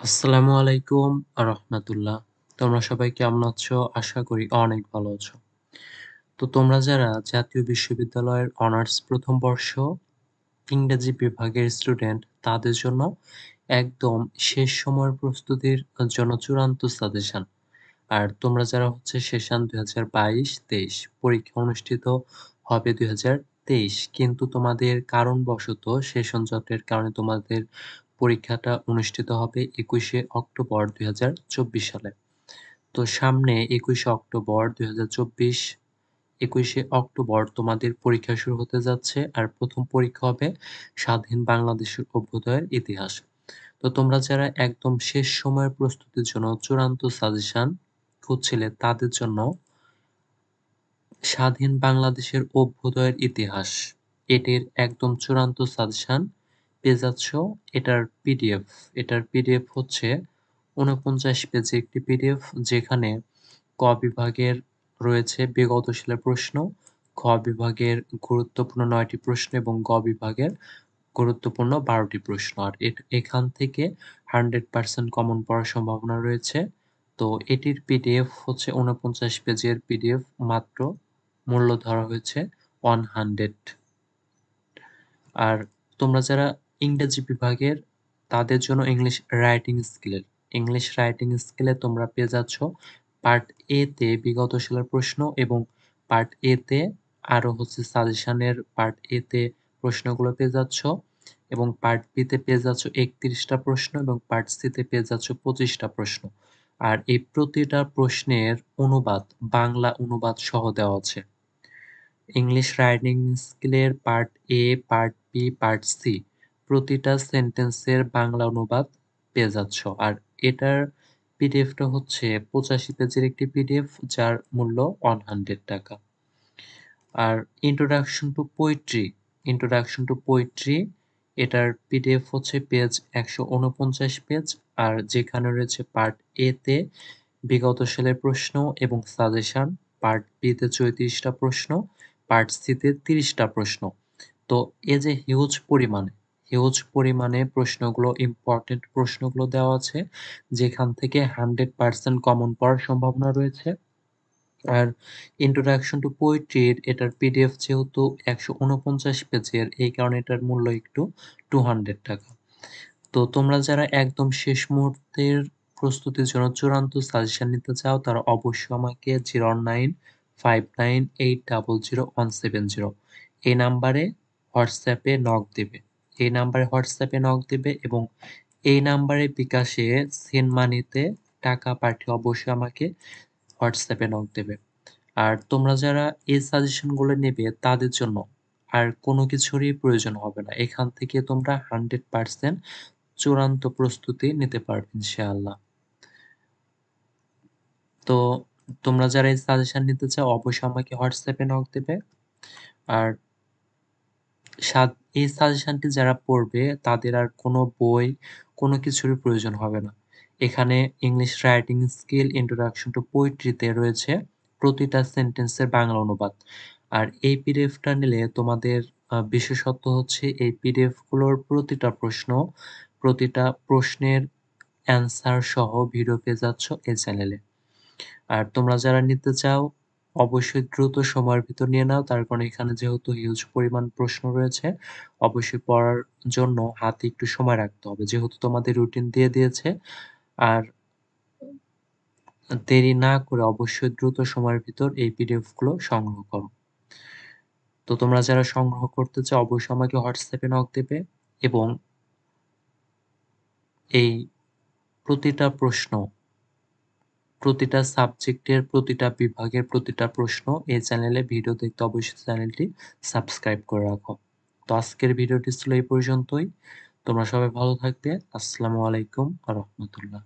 আসসালামু আলাইকুম রাহমাতুল্লাহ। তোমরা সবাই কেমন আছো? আশা করি অনেক ভালো আছো। তো তোমরা যারা জাতীয় বিশ্ববিদ্যালয়ের অনার্স প্রথম বর্ষ ইংরেজি বিভাগের স্টুডেন্ট তাদের জন্য একদম শেষ সময়ের প্রস্তুতির জন্য চূড়ান্ত সাজেশন। আর তোমরা যারা হচ্ছে সেশন ২০২২-২৩ পরীক্ষা অনুষ্ঠিত হবে ২০২৩ কিন্তু তোমাদের কারণবশত সেশন জটের কারণে তোমাদের পরীক্ষাটা অনুষ্ঠিত হবে ২১শে অক্টোবর ২০২৪ সালে। তো সামনে ২১শে অক্টোবর ২০২৪ ২১শে অক্টোবর তোমাদের পরীক্ষা শুরু হতে যাচ্ছে। আর প্রথম পরীক্ষা হবে স্বাধীন বাংলাদেশের অভ্যুদয়ের ইতিহাস। তো তোমরা যারা একদম শেষ সময়ের প্রস্তুতির জন্য চূড়ান্ত সাজেশন খুঁজছিলে তাদের জন্য স্বাধীন বাংলাদেশের অভ্যুদয়ের ইতিহাস এটির একদম চূড়ান্ত সাজেশন পেয়ে যাচ্ছ। এটার পিডিএফ হচ্ছে ৪৯ পেজের একটি পিডিএফ, যেখানে ক বিভাগের রয়েছে বিগত সালের প্রশ্ন, খ বিভাগের গুরুত্বপূর্ণ ৯টি প্রশ্ন এবং গ বিভাগের গুরুত্বপূর্ণ ১২টি প্রশ্ন। আর এখান থেকে 100% কমন পড়ার সম্ভাবনা রয়েছে। তো এটির পিডিএফ হচ্ছে ৪৯ পেজের পিডিএফ, মাত্র মূল্য ধরা হয়েছে 100। আর তোমরা যারা ইংরেজি বিভাগের তাদের জন্য ইংলিশ রাইটিং স্কিলে তোমরা পেয়ে যাচ্ছ পার্ট এ তে বিগত সালের প্রশ্ন এবং পার্ট এ তে আরো হচ্ছে সাজেশনের পার্ট এ তে প্রশ্নগুলো পেয়ে যাচ্ছ এবং পার্ট বি তে পেয়ে যাচ্ছ ৩১টা প্রশ্ন এবং পার্ট সি তে পেয়ে যাচ্ছ ২৫টা প্রশ্ন। আর এই প্রতিটা প্রশ্নের অনুবাদ, বাংলা অনুবাদ সহ দেওয়া আছে। ইংলিশ রাইটিং স্কিলের part A, part B, part C প্রতিটা সেন্টেন্সের বাংলা অনুবাদ পেয়ে যাচ্ছ। আর এটার পিডিএফটা হচ্ছে ৮৫ পেজের একটি পিডিএফ, যার মূল্য 100 টাকা। আর ইন্ট্রোডাকশন টু পোয়েট্রি এটার পিডিএফ হচ্ছে পেজ ১৪৯ পেজ। আর যেখানে রয়েছে পার্ট এ তে বিগত সালের প্রশ্ন এবং সাজেশন, পার্ট বি তে ৩৪টা প্রশ্ন, পার্ট সি তে ৩০টা প্রশ্ন। তো এই যে হিউজ পরিমাণে প্রশ্নগুলো, ইম্পর্টেন্ট প্রশ্নগুলো দেওয়া আছে, যেখান থেকে 100% কমন পড়ার সম্ভাবনা রয়েছে। আর ইন্ট্রোডাকশন টু পোয়েট্রির এটার পিডিএফ যেহেতু ১৪৯ পেজের, এই কারণে এটার মূল্য একটু 200 টাকা। তো তোমরা যারা একদম শেষ মুহূর্তের প্রস্তুতির জন্য চূড়ান্ত সাজেশন নিতে চাও তারা অবশ্যই আমাকে 09559800170 এই নাম্বারে হোয়াটসঅ্যাপে নক দেবে এবং এই নাম্বারে বিকাশে সেন্ড মানিতে টাকা পাঠিয়ে অবশ্যই আমাকে হোয়াটসঅ্যাপে নক দেবে। আর তোমরা যারা এই সাজেশনগুলো নেবে তাদের জন্য আর কোনো কিছুরই প্রয়োজন হবে না। এখান থেকে তোমরা 100% চূড়ান্ত প্রস্তুতি নিতে পারবে ইনশাআল্লাহ। তো তোমরা যারা এই সাজেশন নিতে চাও অবশ্যই আমাকে হোয়াটসঅ্যাপে নক দেবে। আর এই সাজেশনটি যারা পড়বে তাদের আর কোনো বই, কোনো কিছুরই প্রয়োজন হবে না। এখানে English writing skill, introduction to পোয়েট্রিতে রয়েছে প্রতিটা সেন্টেন্সের বাংলা অনুবাদ। আর এই পিডিএফটা নিলে তোমাদের বিশেষত্ব হচ্ছে এই পিডিএফ গুলোর প্রতিটা প্রশ্নের অ্যান্সার সহ ভিডিও পেয়ে যাচ্ছ এই চ্যানেলে। আর তোমরা যারা নিতে চাও অবশ্যই দ্রুত সময়ের ভিতর নিয়ে নাও, তার কারণ এখানে যেহেতু হিউজ পরিমাণ প্রশ্ন রয়েছে, অবশ্যই পড়ার জন্য হাতে একটু সময় রাখতে হবে, যেহেতু তোমাদের রুটিন দিয়ে দিয়েছে। আর দেরি না করে অবশ্যই দ্রুত সময়ের ভিতর এই পিডিএফ গুলো সংগ্রহ করো। তো তোমরা যারা সংগ্রহ করতে চাও অবশ্যই আমাকে হোয়াটসঅ্যাপে নক দেবে এবং এই প্রতিটা প্রশ্ন, প্রতিটা সাবজেক্টের, প্রতিটা বিভাগের প্রতিটা প্রশ্ন এই চ্যানেলে ভিডিও দেখতে অবশ্যই চ্যানেলটি সাবস্ক্রাইব করে রাখো। তো আজকের ভিডিওটি ছিল এই পর্যন্তই। তোমরা সবাই ভালো থাকবে। আসসালামু আলাইকুম ওয়া রাহমাতুল্লাহ।